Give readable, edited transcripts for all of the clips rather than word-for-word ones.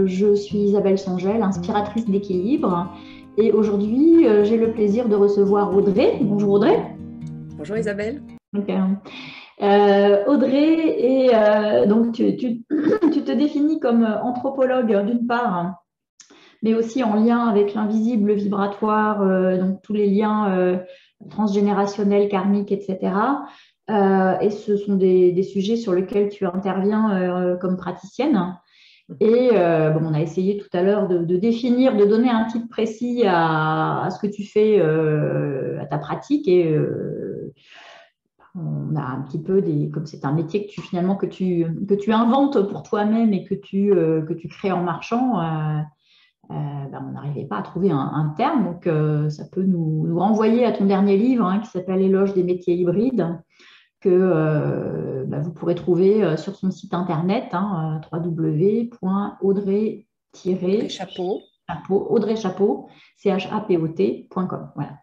je suis Isabelle Sangel, inspiratrice d'équilibre. Et aujourd'hui, j'ai le plaisir de recevoir Audrey. Bonjour Audrey. Bonjour Isabelle. Okay. Audrey, donc tu te définis comme anthropologue d'une part, mais aussi en lien avec l'invisible vibratoire, donc tous les liens transgénérationnels, karmiques, etc. Et ce sont des sujets sur lesquels tu interviens comme praticienne. Et on a essayé tout à l'heure de définir, de donner un titre précis à ce que tu fais, à ta pratique. Et on a un petit peu comme c'est un métier que tu inventes pour toi-même et que tu crées en marchant. On n'arrivait pas à trouver un terme. Donc, ça peut nous renvoyer à ton dernier livre qui s'appelle Éloge des métiers hybrides, que vous pourrez trouver sur son site internet, www.audrey-chapeau, chapot.com. Voilà.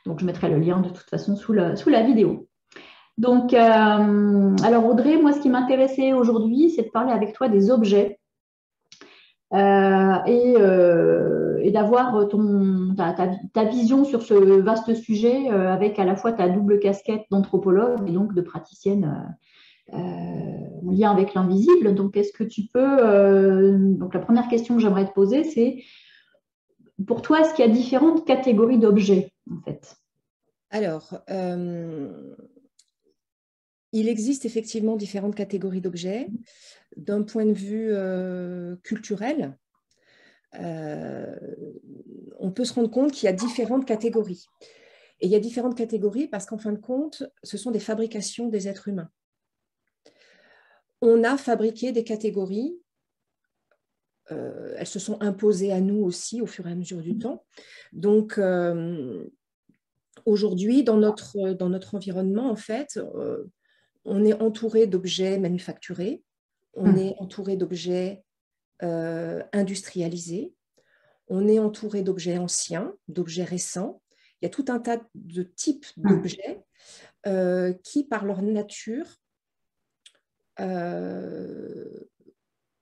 Donc, je mettrai le lien de toute façon sous la vidéo. Donc, alors Audrey, moi, ce qui m'intéressait aujourd'hui, c'est de parler avec toi des objets et d'avoir ta vision sur ce vaste sujet avec à la fois ta double casquette d'anthropologue et donc de praticienne en lien avec l'invisible. Donc, est-ce que tu peux… donc, la première question que j'aimerais te poser, c'est pour toi, est-ce qu'il y a différentes catégories d'objets, en fait? Alors, il existe effectivement différentes catégories d'objets. D'un point de vue culturel, on peut se rendre compte qu'il y a différentes catégories. Et il y a différentes catégories parce qu'en fin de compte, ce sont des fabrications des êtres humains. On a fabriqué des catégories, elles se sont imposées à nous aussi au fur et à mesure du temps. Donc, aujourd'hui, dans notre environnement, en fait, on est entouré d'objets manufacturés, on est entouré d'objets industrialisés, on est entouré d'objets anciens, d'objets récents. Il y a tout un tas de types d'objets qui, par leur nature,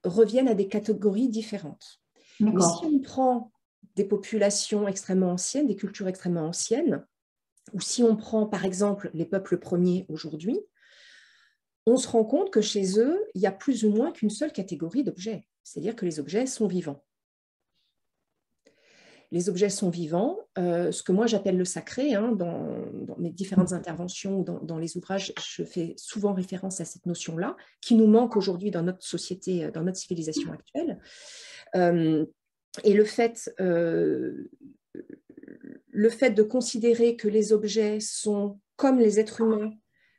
reviennent à des catégories différentes. Mais si on prend des populations extrêmement anciennes, des cultures extrêmement anciennes, ou si on prend par exemple les peuples premiers aujourd'hui, on se rend compte que chez eux, il y a plus ou moins qu'une seule catégorie d'objets, c'est-à-dire que les objets sont vivants. Les objets sont vivants, ce que moi j'appelle le sacré, dans mes différentes interventions ou dans les ouvrages, je fais souvent référence à cette notion-là, qui nous manque aujourd'hui dans notre société, dans notre civilisation actuelle. Et le fait de considérer que les objets sont comme les êtres humains,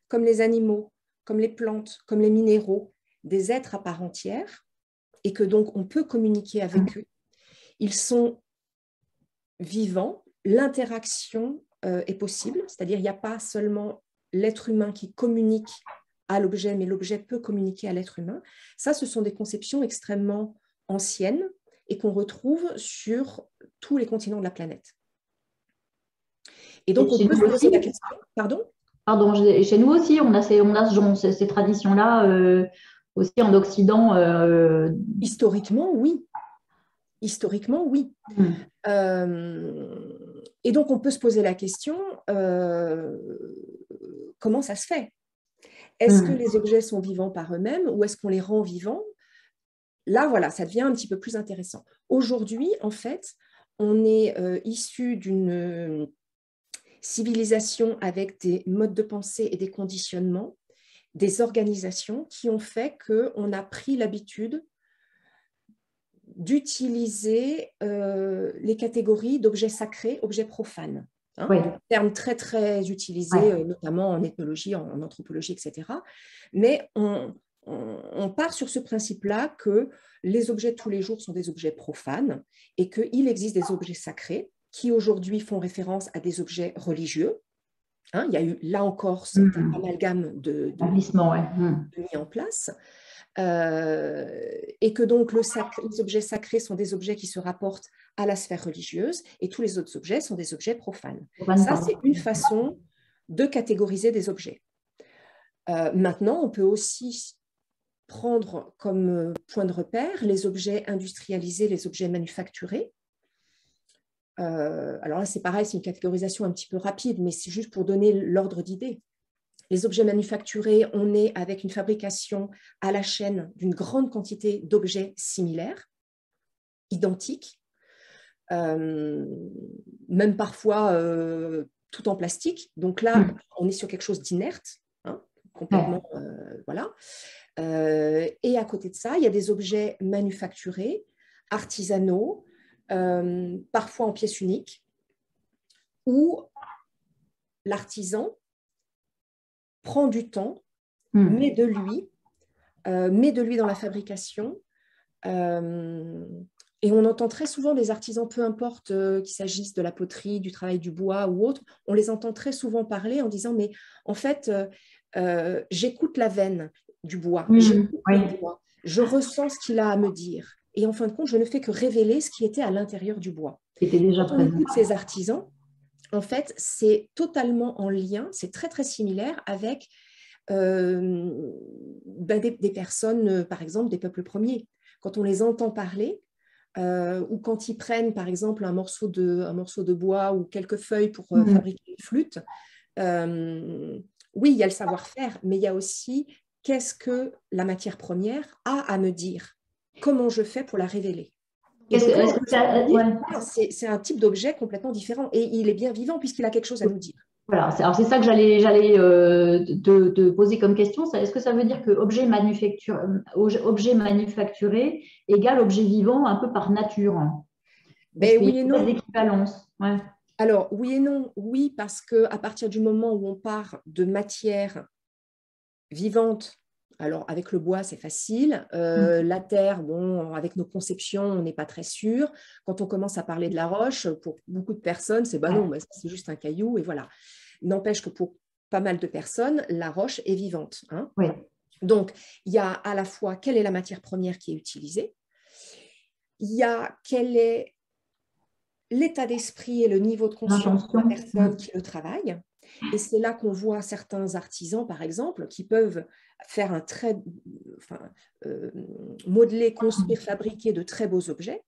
comme les animaux, comme les plantes, comme les minéraux, des êtres à part entière, et que donc on peut communiquer avec eux. Ils sont vivants, l'interaction est possible, c'est-à-dire il n'y a pas seulement l'être humain qui communique à l'objet, mais l'objet peut communiquer à l'être humain. Ça, ce sont des conceptions extrêmement anciennes et qu'on retrouve sur tous les continents de la planète. Et donc, on peut se poser la question… Pardon, chez nous aussi, on a ces traditions-là aussi en Occident. Historiquement, oui. Historiquement, oui. Et donc, on peut se poser la question, comment ça se fait? Est-ce que les objets sont vivants par eux-mêmes ou est-ce qu'on les rend vivants? Là, voilà, ça devient un petit peu plus intéressant. Aujourd'hui, en fait, on est issu d'une civilisation avec des modes de pensée et des conditionnements, des organisations qui ont fait qu'on a pris l'habitude d'utiliser les catégories d'objets sacrés, objets profanes. Oui. Un terme très, très utilisé, notamment en ethnologie, en anthropologie, etc. Mais on part sur ce principe-là que les objets de tous les jours sont des objets profanes et qu'il existe des objets sacrés qui aujourd'hui font référence à des objets religieux. Il y a eu là encore cet amalgame de mis en place. Et que donc les objets sacrés sont des objets qui se rapportent à la sphère religieuse et tous les autres objets sont des objets profanes. Ça, c'est une façon de catégoriser des objets. Maintenant, on peut aussi prendre comme point de repère les objets industrialisés, les objets manufacturés. Alors là, c'est pareil, c'est une catégorisation un petit peu rapide, mais c'est juste pour donner l'ordre d'idée. Les objets manufacturés, on est avec une fabrication à la chaîne d'une grande quantité d'objets similaires, identiques, même parfois tout en plastique. Donc là, on est sur quelque chose d'inerte, hein, complètement, voilà. Et à côté de ça, il y a des objets manufacturés, artisanaux, parfois en pièces uniques, où l'artisan prend du temps, met de lui dans la fabrication. Et on entend très souvent des artisans, peu importe qu'il s'agisse de la poterie, du travail du bois ou autre, on les entend très souvent parler en disant, mais en fait, j'écoute la veine du bois, j'écoute le bois, je ressens ce qu'il a à me dire. Et en fin de compte, je ne fais que révéler ce qui était à l'intérieur du bois. Quand on écoute ces artisans, en fait, c'est totalement en lien, c'est très, très similaire avec des personnes, par exemple, des peuples premiers. Quand on les entend parler, ou quand ils prennent, par exemple, un morceau de bois ou quelques feuilles pour fabriquer une flûte, oui, il y a le savoir-faire, mais il y a aussi qu'est-ce que la matière première a à me dire, comment je fais pour la révéler. C'est un type d'objet complètement différent et il est bien vivant puisqu'il a quelque chose à nous dire. Voilà, alors c'est ça que j'allais te poser comme question. Est-ce que ça veut dire que objet manufacturé égale objet vivant un peu par nature? Oui et non. D'équivalence. Ouais. Alors, oui et non. Oui, parce qu'à partir du moment où on part de matière vivante, alors avec le bois, c'est facile. La terre, bon, avec nos conceptions, on n'est pas très sûr. Quand on commence à parler de la roche, pour beaucoup de personnes, c'est non, c'est juste un caillou et voilà. N'empêche que pour pas mal de personnes, la roche est vivante. Hein. Oui. Donc, il y a à la fois quelle est la matière première qui est utilisée, il y a quel est l'état d'esprit et le niveau de conscience de la personne qui le travaille. Et c'est là qu'on voit certains artisans, par exemple, qui peuvent faire modeler, construire, fabriquer de très beaux objets,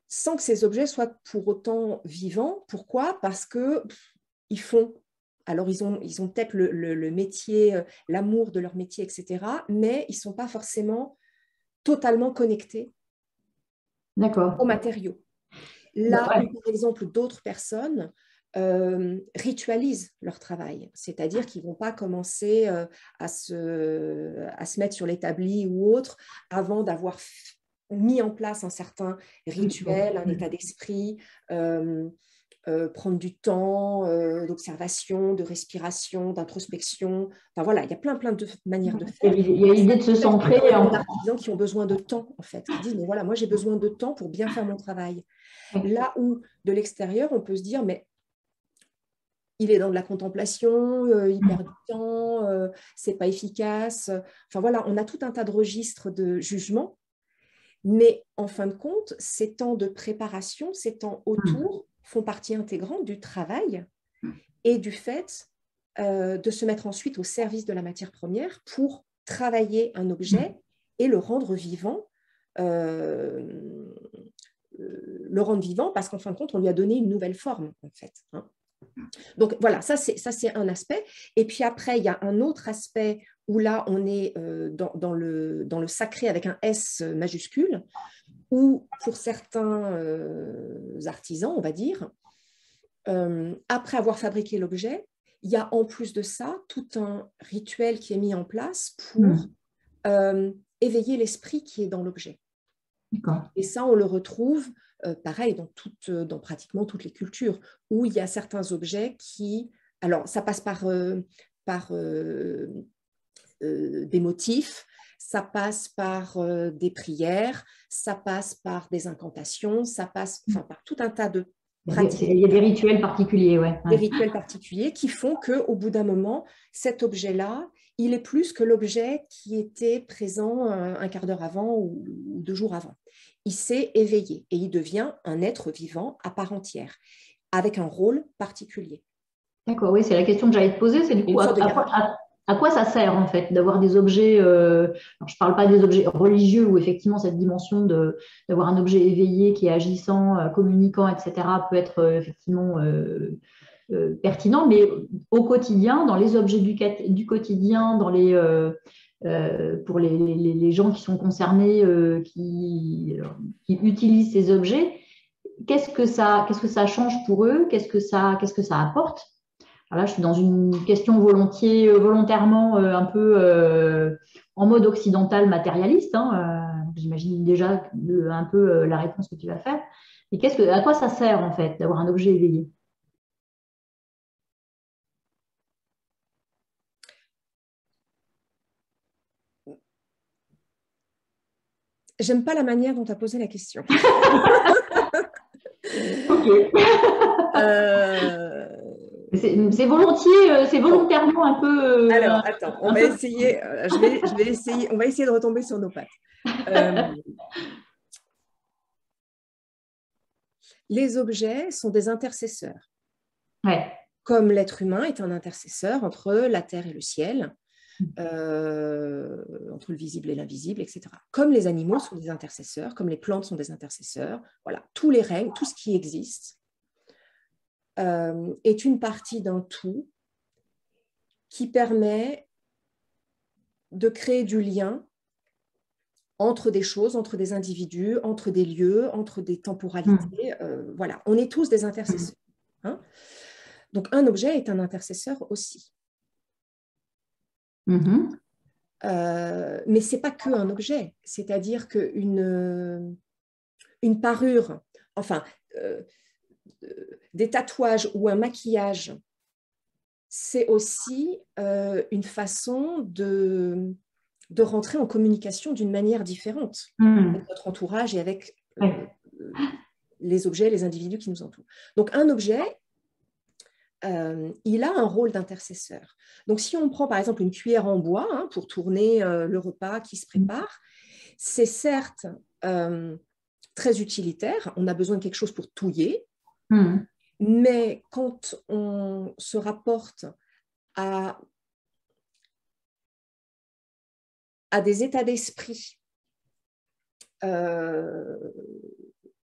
sans que ces objets soient pour autant vivants. Pourquoi? Parce qu'ils font. Alors, ils ont peut-être le métier, l'amour de leur métier, etc., mais ils ne sont pas forcément totalement connectés aux matériaux. Là où, par exemple, d'autres personnes ritualisent leur travail, c'est-à-dire qu'ils ne vont pas commencer à se mettre sur l'établi ou autre avant d'avoir mis en place un certain rituel, un état d'esprit, prendre du temps d'observation, de respiration, d'introspection. Enfin voilà, il y a plein de manières de faire. Il y a l'idée de se centrer. Il y a des artisans qui ont besoin de temps, en fait, qui disent, mais voilà, moi j'ai besoin de temps pour bien faire mon travail. Là où, de l'extérieur, on peut se dire, mais il est dans de la contemplation, il perd du temps, c'est pas efficace. Enfin voilà, on a tout un tas de registres de jugement, mais en fin de compte, ces temps de préparation, ces temps autour font partie intégrante du travail et du fait de se mettre ensuite au service de la matière première pour travailler un objet et le rendre vivant. Le rendre vivant parce qu'en fin de compte, on lui a donné une nouvelle forme, en fait. Hein. Donc voilà, ça c'est un aspect. Et puis après, il y a un autre aspect où là, on est dans le sacré avec un S majuscule, où pour certains artisans, on va dire, après avoir fabriqué l'objet, il y a en plus de ça tout un rituel qui est mis en place pour éveiller l'esprit qui est dans l'objet. Et ça, on le retrouve, pareil, dans pratiquement toutes les cultures, où il y a certains objets qui... Alors, ça passe par des motifs, ça passe par des prières, ça passe par des incantations, ça passe par tout un tas de pratiques. Il y a des rituels particuliers, Des rituels particuliers qui font qu'au bout d'un moment, cet objet-là, il est plus que l'objet qui était présent un quart d'heure avant ou 2 jours avant. Il s'est éveillé et il devient un être vivant à part entière, avec un rôle particulier. D'accord, oui, c'est la question que j'allais te poser. C'est du coup, À quoi ça sert en fait d'avoir des objets, alors je ne parle pas des objets religieux où effectivement cette dimension d'avoir un objet éveillé qui est agissant, communicant, etc. peut être effectivement pertinent, mais au quotidien, dans les objets du quotidien, pour les gens qui sont concernés, qui utilisent ces objets, qu'est-ce que ça change pour eux? Qu'est-ce que ça apporte? Alors là, je suis dans une question volontairement un peu en mode occidental matérialiste, hein. J'imagine déjà un peu la réponse que tu vas faire. Et à quoi ça sert en fait d'avoir un objet éveillé? J'aime pas la manière dont tu as posé la question. Ok. C'est volontiers, c'est volontairement un peu. Alors, attends, on va essayer. Je vais essayer. On va essayer de retomber sur nos pattes. Les objets sont des intercesseurs. Ouais. Comme l'être humain est un intercesseur entre la terre et le ciel, entre le visible et l'invisible, etc. Comme les animaux sont des intercesseurs, comme les plantes sont des intercesseurs, voilà, tous les règnes, tout ce qui existe est une partie d'un tout qui permet de créer du lien entre des choses, entre des individus, entre des lieux, entre des temporalités. Voilà, on est tous des intercesseurs. Hein. Donc, un objet est un intercesseur aussi. Mais ce n'est pas qu'un objet, c'est-à-dire qu'une parure, enfin, des tatouages ou un maquillage, c'est aussi une façon de rentrer en communication d'une manière différente avec notre entourage et avec les objets, les individus qui nous entourent. Donc, un objet, il a un rôle d'intercesseur. Donc, si on prend par exemple une cuillère en bois pour tourner le repas qui se prépare, c'est certes très utilitaire, on a besoin de quelque chose pour touiller, mais quand on se rapporte à des états d'esprit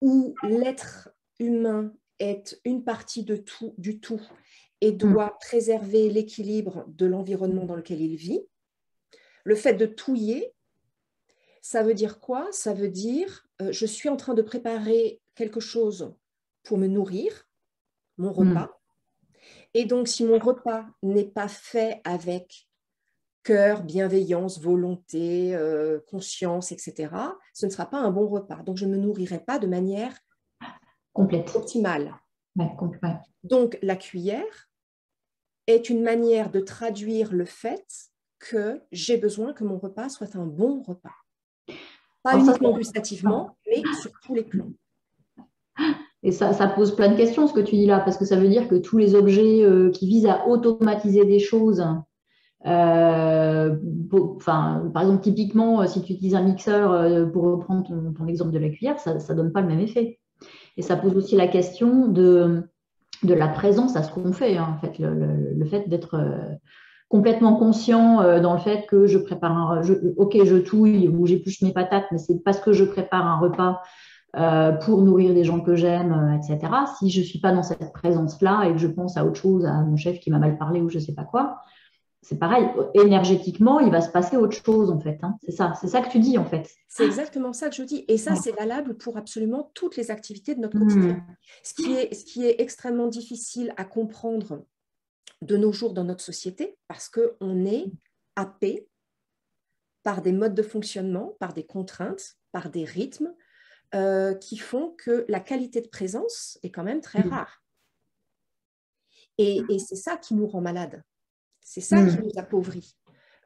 où l'être humain est une partie du tout et doit préserver l'équilibre de l'environnement dans lequel il vit, le fait de touiller, ça veut dire quoi? Ça veut dire je suis en train de préparer quelque chose pour me nourrir, mon repas. Et donc, si mon repas n'est pas fait avec cœur, bienveillance, volonté, conscience, etc., ce ne sera pas un bon repas. Donc, je ne me nourrirai pas de manière complète, optimale. Ouais. Donc, la cuillère est une manière de traduire le fait que j'ai besoin que mon repas soit un bon repas. Pas uniquement gustativement, mais sur tous les plans. Et ça pose plein de questions, ce que tu dis là, parce que ça veut dire que tous les objets qui visent à automatiser des choses, par exemple, typiquement, si tu utilises un mixeur, pour reprendre ton exemple de la cuillère, ça ne donne pas le même effet. Et ça pose aussi la question de la présence à ce qu'on fait, en fait, le fait d'être complètement conscient dans le fait que je prépare je touille ou j'épluche mes patates, mais c'est parce que je prépare un repas pour nourrir des gens que j'aime, etc. Si je ne suis pas dans cette présence-là et que je pense à autre chose, à mon chef qui m'a mal parlé ou je ne sais pas quoi, c'est pareil, énergétiquement, il va se passer autre chose, en fait. C'est ça que tu dis, en fait. C'est exactement ça que je dis. Et ça, c'est valable pour absolument toutes les activités de notre quotidien. Ce qui est extrêmement difficile à comprendre de nos jours dans notre société, parce qu'on est happé par des modes de fonctionnement, par des contraintes, par des rythmes qui font que la qualité de présence est quand même très rare. Et c'est ça qui nous rend malades. C'est ça qui nous appauvrit.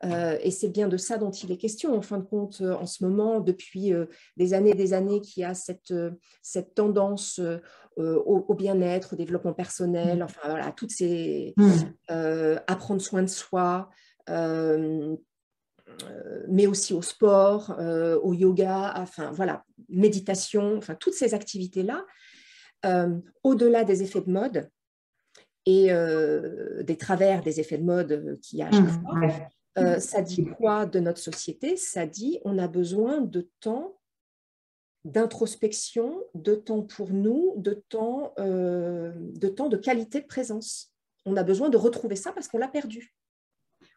Et c'est bien de ça dont il est question, en fin de compte, en ce moment, depuis des années, qu'il y a cette tendance au bien-être, au développement personnel, enfin voilà, toutes ces apprendre soin de soi, mais aussi au sport, au yoga, enfin voilà, méditation, enfin toutes ces activités-là, au-delà des effets de mode, et des travers, des effets de mode qu'il y a à chaque fois. Ouais. Ça dit quoi de notre société? Ça dit on a besoin de temps d'introspection, de temps pour nous, de temps de qualité de présence. On a besoin de retrouver ça parce qu'on l'a perdu.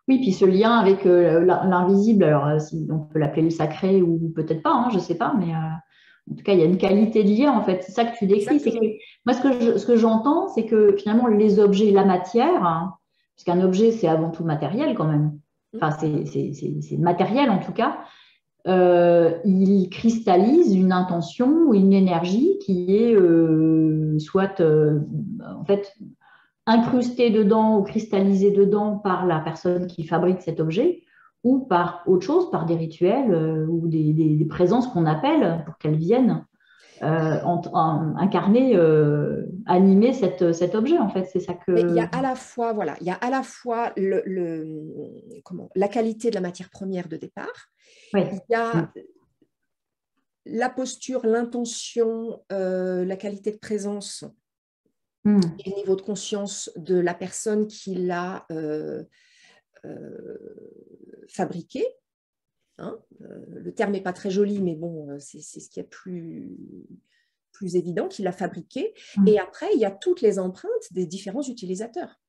Oui, puis ce lien avec l'invisible, alors si on peut l'appeler le sacré ou peut-être pas, hein, je ne sais pas, mais en tout cas, il y a une qualité de lien, en fait. C'est ça que tu décris. C'est que, moi, ce que j'entends, c'est que finalement, les objets, la matière, hein, parce qu'un objet, c'est avant tout matériel quand même, enfin, c'est matériel en tout cas, il cristallise une intention ou une énergie qui est soit en fait incrustée dedans ou cristallisée dedans par la personne qui fabrique cet objet ou par autre chose, par des rituels ou des présences qu'on appelle pour qu'elles viennent incarner, animer cet objet en fait. C'est ça que... Mais il y a à la fois, voilà, il y a à la fois la qualité de la matière première de départ, ouais. Il y a la posture, l'intention, la qualité de présence et le niveau de conscience de la personne qui l'a fabriqué. Hein, le terme n'est pas très joli, mais bon, c'est ce qui est plus évident, qu'il l'a fabriqué. Et après, il y a toutes les empreintes des différents utilisateurs.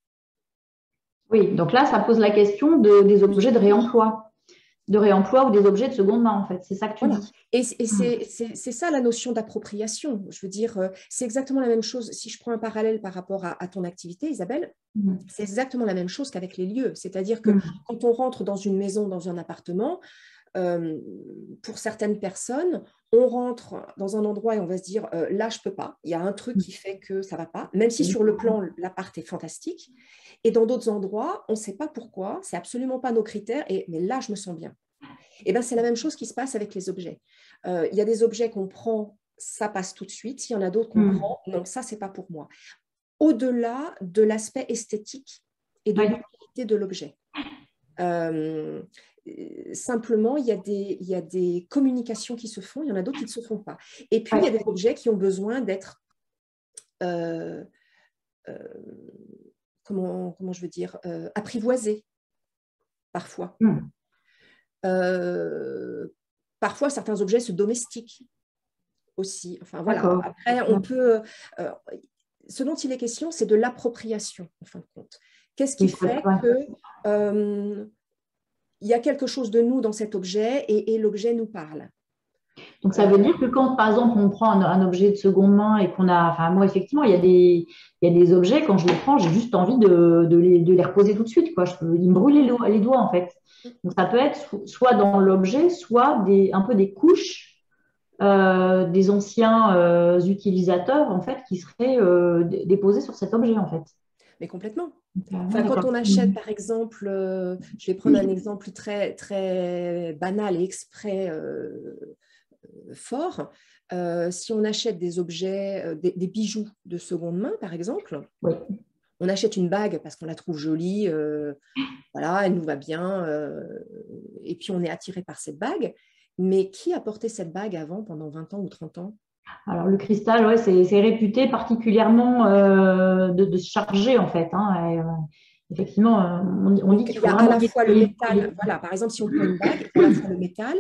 Oui, donc là, ça pose la question des objets de réemploi ou des objets de seconde main, en fait. C'est ça que tu dis. Et c'est ça la notion d'appropriation. Je veux dire, c'est exactement la même chose. Si je prends un parallèle par rapport à ton activité, Isabelle, c'est exactement la même chose qu'avec les lieux. C'est-à-dire que quand on rentre dans une maison, dans un appartement, pour certaines personnes, on rentre dans un endroit et on va se dire là, je ne peux pas. Il y a un truc qui fait que ça ne va pas, même si sur le plan, l'appart est fantastique. Et dans d'autres endroits, on ne sait pas pourquoi, c'est absolument pas nos critères, mais là, je me sens bien. Et bien, c'est la même chose qui se passe avec les objets. Il y a des objets qu'on prend, ça passe tout de suite. Il y en a d'autres qu'on prend, non, ça, c'est pas pour moi. Au-delà de l'aspect esthétique et de l'utilité de l'objet. Simplement, il y a des communications qui se font, il y en a d'autres qui ne se font pas. Et puis, il y a des objets qui ont besoin d'être, comment je veux dire, apprivoisés, parfois. Parfois, certains objets se domestiquent aussi. Enfin, voilà. Après, on peut... ce dont il est question, c'est de l'appropriation, en fin de compte. Qu'est-ce qui fait que... il y a quelque chose de nous dans cet objet et l'objet nous parle. Donc, ça veut dire que quand, par exemple, on prend un objet de seconde main et qu'on a... Enfin, moi, effectivement, il y a des objets, quand je les prends, j'ai juste envie de les reposer tout de suite, quoi. Ils me brûlent les doigts, en fait. Donc, ça peut être soit dans l'objet, soit un peu des couches des anciens utilisateurs, en fait, qui seraient déposés sur cet objet, en fait. Mais complètement. Enfin, quand on achète, par exemple, je vais prendre un exemple très, très banal et exprès fort. Si on achète des objets, des bijoux de seconde main, par exemple, on achète une bague parce qu'on la trouve jolie, voilà, elle nous va bien, et puis on est attiré par cette bague. Mais qui a porté cette bague avant, pendant 20 ans ou 30 ans? Alors, le cristal, ouais, c'est réputé particulièrement de se charger, en fait. Hein, et, effectivement, on dit qu'il faut à la fois le métal. Voilà, par exemple, si on prend une bague, il y a à la fois le métal,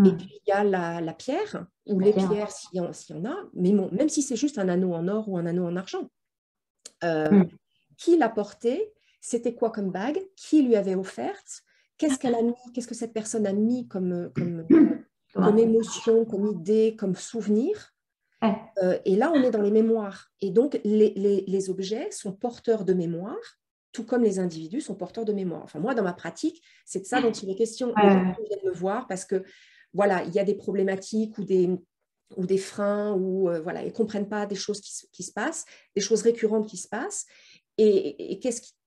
et puis il y a la pierre, ou les pierres s'il y en a, mais bon, même si c'est juste un anneau en or ou un anneau en argent. Qui l'a porté? C'était quoi comme bague? Qui lui avait offerte? Qu'est-ce qu'elle a mis? Qu'est-ce que cette personne a mis comme émotion, comme idée, comme souvenir? Et là, on est dans les mémoires. Et donc, les objets sont porteurs de mémoire, tout comme les individus sont porteurs de mémoire. Enfin, moi, dans ma pratique, c'est de ça dont il est question. Les gens viennent me voir parce que, voilà, il y a des problématiques ou des freins, ou voilà, ils ne comprennent pas des choses qui se passent, des choses récurrentes qui se passent. Et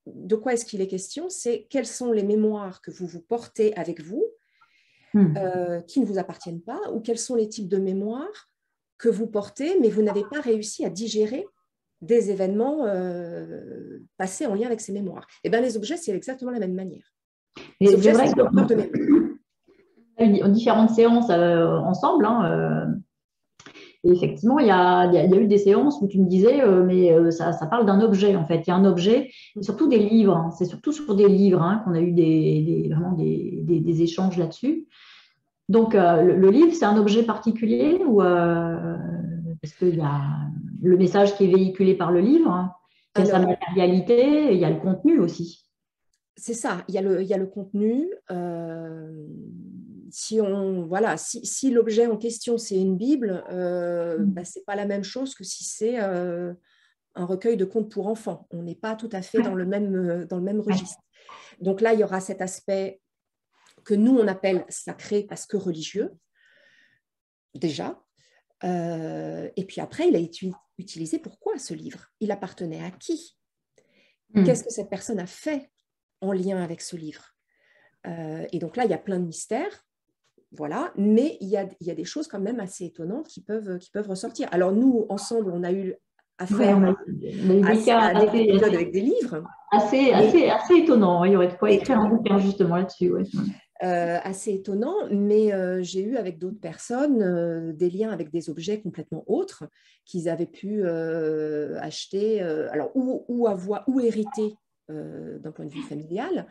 de quoi est-ce qu'il est question? C'est quelles sont les mémoires que vous portez avec vous, qui ne vous appartiennent pas, ou quels sont les types de mémoires que vous portez, mais vous n'avez pas réussi à digérer des événements passés en lien avec ces mémoires. Et bien, les objets, c'est exactement la même manière. Les objets, c'est porteurs de mémoire. On a eu différentes séances ensemble, hein, Et effectivement, il y a eu des séances où tu me disais, ça parle d'un objet, en fait. Il y a un objet, et surtout des livres. Hein. C'est surtout sur des livres hein, qu'on a eu vraiment des échanges là-dessus. Donc, le livre, c'est un objet particulier ou parce qu'il y a le message qui est véhiculé par le livre, hein, il y a sa Alors, matérialité, et il y a le contenu aussi. c'est ça, il y a le contenu. Si l'objet en question, c'est une Bible, Mm. ce n'est pas la même chose que si c'est un recueil de contes pour enfants. On n'est pas tout à fait dans le même Ouais. registre. Donc là, il y aura cet aspect que nous, on appelle sacré parce que religieux, déjà. Et puis après, il a été utilisé pourquoi ce livre? Il appartenait à qui? Qu'est-ce Mm. que cette personne a fait en lien avec ce livre? Et donc là, il y a plein de mystères, voilà, mais il y a des choses quand même assez étonnantes qui peuvent ressortir. Alors nous, ensemble, on a eu Ouais, affaire on a eu des cas à des épisodes avec des livres, mais assez étonnants. Il y aurait de quoi écrire un étonnants. bouquin justement là-dessus. Ouais. Assez étonnant, mais j'ai eu avec d'autres personnes des liens avec des objets complètement autres qu'ils avaient pu acheter, alors ou hériter d'un point de vue familial,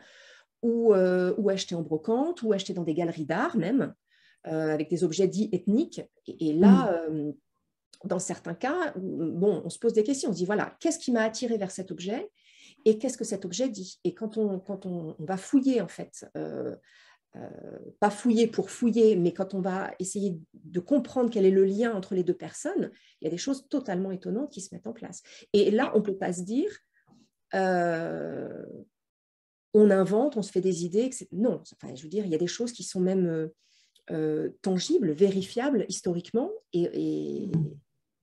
ou acheter en brocante, ou acheter dans des galeries d'art même, avec des objets dits ethniques. Et Mm. là, dans certains cas, bon, on se pose des questions, on se dit, voilà, qu'est-ce qui m'a attiré vers cet objet et qu'est-ce que cet objet dit? Et quand on va fouiller, en fait, pas fouiller pour fouiller, mais quand on va essayer de comprendre quel est le lien entre les deux personnes, il y a des choses totalement étonnantes qui se mettent en place. Et là, on ne peut pas se dire, on invente, on se fait des idées. Non, enfin, je veux dire, il y a des choses qui sont même tangibles, vérifiables historiquement, et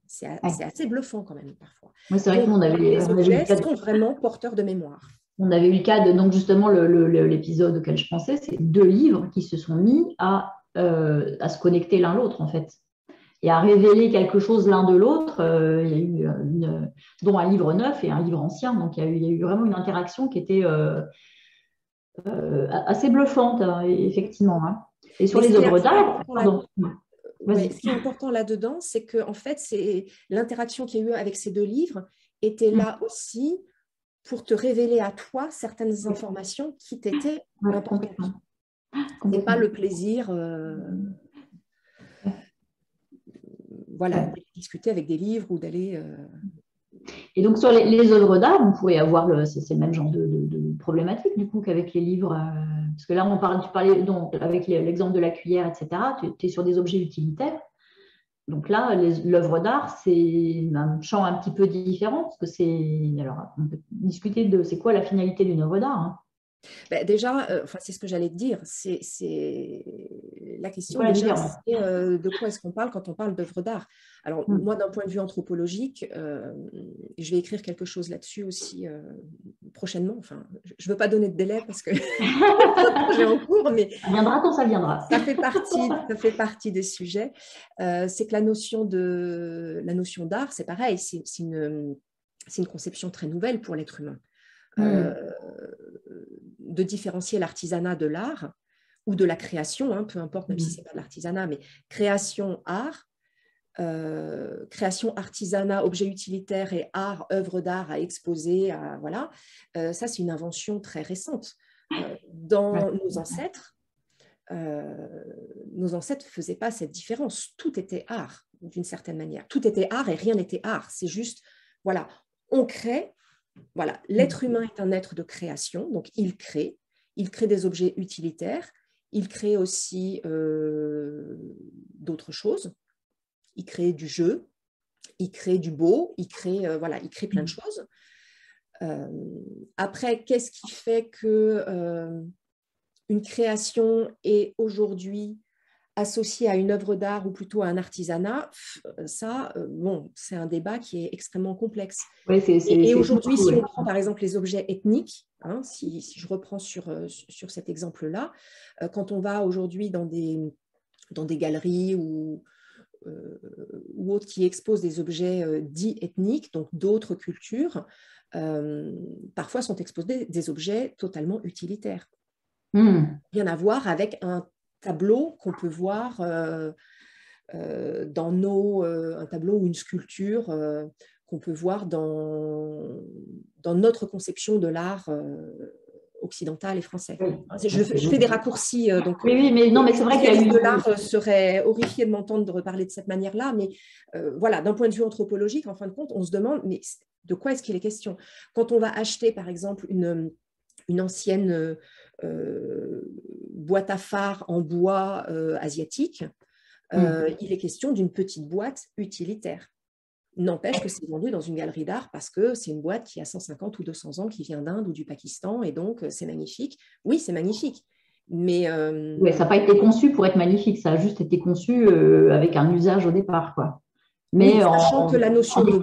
c'est Ouais. assez bluffant quand même parfois. Ouais, c'est vrai que Donc, nous, les on avait eu le objets cas sont vraiment porteurs de mémoire. on avait eu le cas de, donc justement, l'épisode auquel je pensais, c'est deux livres qui se sont mis à se connecter l'un l'autre, en fait, et à révéler quelque chose l'un de l'autre. Il y a eu dont un livre neuf et un livre ancien. Donc, il y a eu vraiment une interaction qui était assez bluffante, hein, effectivement. Hein. Et sur Mais les œuvres ce qui est d'art, important là, pardon, ouais, vas-y. ce qui est important là-dedans, c'est que en fait, c'est l'interaction qu'il y a eu avec ces deux livres était Mm. là aussi pour te révéler à toi certaines informations qui t'étaient Ouais, importantes. complètement. C'est pas Complètement. le plaisir, voilà, Ouais. de discuter avec des livres ou d'aller. Et donc, sur les œuvres d'art, on pourrait avoir c'est le même genre de problématique, du coup, qu'avec les livres. Parce que là, tu parlais, donc, avec l'exemple de la cuillère, etc., tu es sur des objets utilitaires. Donc là, l'œuvre d'art, c'est un champ un petit peu différent, parce que c'est. Alors, on peut discuter de c'est quoi la finalité d'une œuvre d'art. Hein. Ben, déjà, enfin, c'est ce que j'allais te dire. La C'est question quoi la déjà, différence? c'est de quoi est-ce qu'on parle quand on parle d'œuvre d'art? Alors, Hmm. moi, d'un point de vue anthropologique, je vais écrire quelque chose là-dessus aussi prochainement. Enfin, je ne veux pas donner de délai parce que j'ai en cours, mais Ça viendra quand ça viendra. ça fait partie des sujets. C'est que la notion d'art, c'est pareil, c'est une conception très nouvelle pour l'être humain. Hmm. De différencier l'artisanat de l'art ou de la création, hein, peu importe, même si ce Hmm. n'est pas de l'artisanat, mais création, art, création, artisanat, objet utilitaire et art, œuvre d'art à exposer, voilà. Ça, c'est une invention très récente. Ouais. Dans nos ancêtres ne faisaient pas cette différence. Tout était art, d'une certaine manière. Tout était art et rien n'était art. C'est juste, voilà, on crée. Voilà, l'être humain est un être de création, donc il crée des objets utilitaires, il crée aussi d'autres choses, il crée du jeu, il crée du beau, voilà, il crée plein de choses. Après, qu'est-ce qui fait que une création est aujourd'hui associé à une œuvre d'art ou plutôt à un artisanat, ça, bon, c'est un débat qui est extrêmement complexe. Ouais, Et c'est aujourd'hui, flou, si ouais. on prend par exemple les objets ethniques, hein, si je reprends sur cet exemple-là, quand on va aujourd'hui dans des galeries ou autres qui exposent des objets dits ethniques, donc d'autres cultures, parfois sont exposés des objets totalement utilitaires. Hmm. Rien à voir avec un tableau qu'on peut voir un tableau ou une sculpture qu'on peut voir dans notre conception de l'art occidental et français. Oui. Je fais des raccourcis. Donc, oui, mais non, mais c'est vrai qu'il y a eu... de l'art serait horrifié de m'entendre de reparler de cette manière-là, mais voilà, d'un point de vue anthropologique, en fin de compte, on se demande, mais de quoi est-ce qu'il est question? Quand on va acheter, par exemple, une ancienne boîte à phare en bois asiatique, il est question d'une petite boîte utilitaire. N'empêche que c'est vendu dans une galerie d'art parce que c'est une boîte qui a 150 ou 200 ans, qui vient d'Inde ou du Pakistan, et donc c'est magnifique. Oui, c'est magnifique, mais... Ouais, ça n'a pas été conçu pour être magnifique, ça a juste été conçu avec un usage au départ, quoi. Mais oui, sachant que la notion de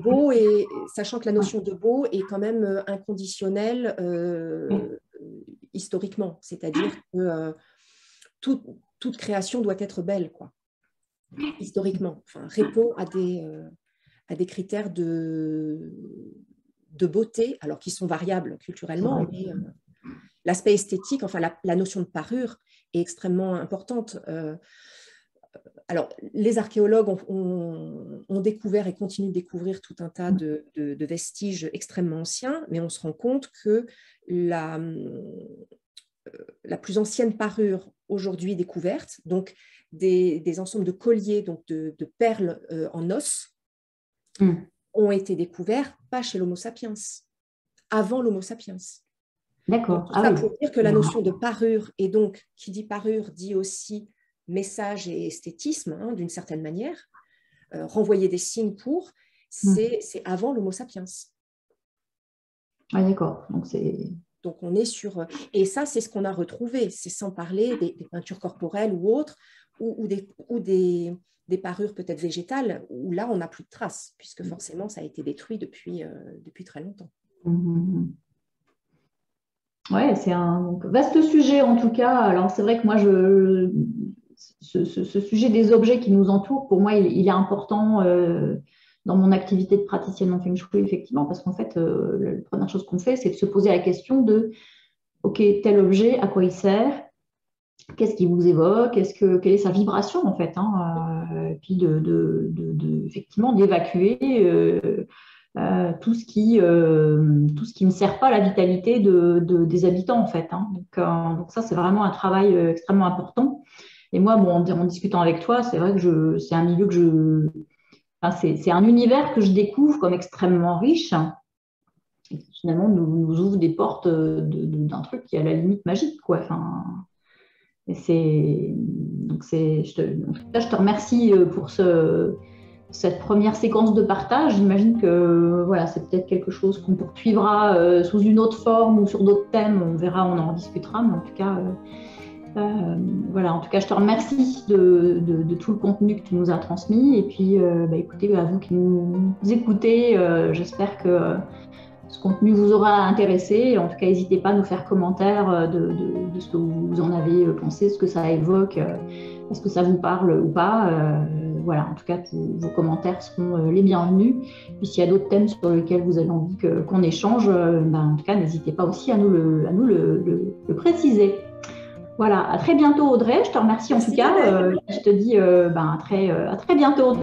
beau est quand même inconditionnelle historiquement, c'est-à-dire que toute création doit être belle, quoi. Historiquement, enfin, répond à des critères de beauté, alors qui sont variables culturellement, mais l'aspect esthétique, enfin la notion de parure est extrêmement importante. Alors, les archéologues ont découvert et continuent de découvrir tout un tas de vestiges extrêmement anciens, mais on se rend compte que la plus ancienne parure aujourd'hui découverte, donc des ensembles de colliers, donc de perles en os, ont été découverts pas chez l'Homo sapiens, avant l'Homo sapiens. D'accord. Tout ça pour dire que la notion de parure, et donc qui dit parure dit aussi message et esthétisme, hein, d'une certaine manière, renvoyer des signes pour, c'est avant l'Homo sapiens. Ah, d'accord. Donc on est sur... Et ça, c'est ce qu'on a retrouvé, c'est sans parler des peintures corporelles ou autres, ou des parures peut-être végétales, où là, on n'a plus de traces, puisque forcément, ça a été détruit depuis très longtemps. Ouais, c'est un vaste sujet en tout cas. Alors c'est vrai que moi, ce sujet des objets qui nous entourent, pour moi, il est important dans mon activité de praticienne en Feng Shui, effectivement, parce qu'en fait, la première chose qu'on fait, c'est de se poser la question de, OK, tel objet, à quoi il sert? Qu'est-ce qu'il vous évoque? Quelle est sa vibration, en fait, hein, et puis effectivement, d'évacuer tout ce qui ne sert pas à la vitalité des habitants, en fait, hein. Donc ça, c'est vraiment un travail extrêmement important. Et moi, bon, en discutant avec toi, c'est vrai que c'est un milieu c'est un univers que je découvre comme extrêmement riche, et qui finalement nous ouvre des portes d'un truc qui est à la limite magique, quoi. Enfin, en tout cas, je te remercie pour cette première séquence de partage. J'imagine que voilà, c'est peut-être quelque chose qu'on poursuivra sous une autre forme ou sur d'autres thèmes. On verra, on en discutera, mais en tout cas, voilà. En tout cas, je te remercie de tout le contenu que tu nous as transmis. Et puis, écoutez, à vous qui nous écoutez, j'espère que ce contenu vous aura intéressé. En tout cas, n'hésitez pas à nous faire commentaire de ce que vous en avez pensé, ce que ça évoque, est-ce que ça vous parle ou pas. Voilà, en tout cas, vos commentaires seront les bienvenus. Puis s'il y a d'autres thèmes sur lesquels vous avez envie qu'on échange, en tout cas, n'hésitez pas aussi à nous le préciser. Voilà, à très bientôt Audrey. Je te remercie en tout cas. Je te dis à très bientôt.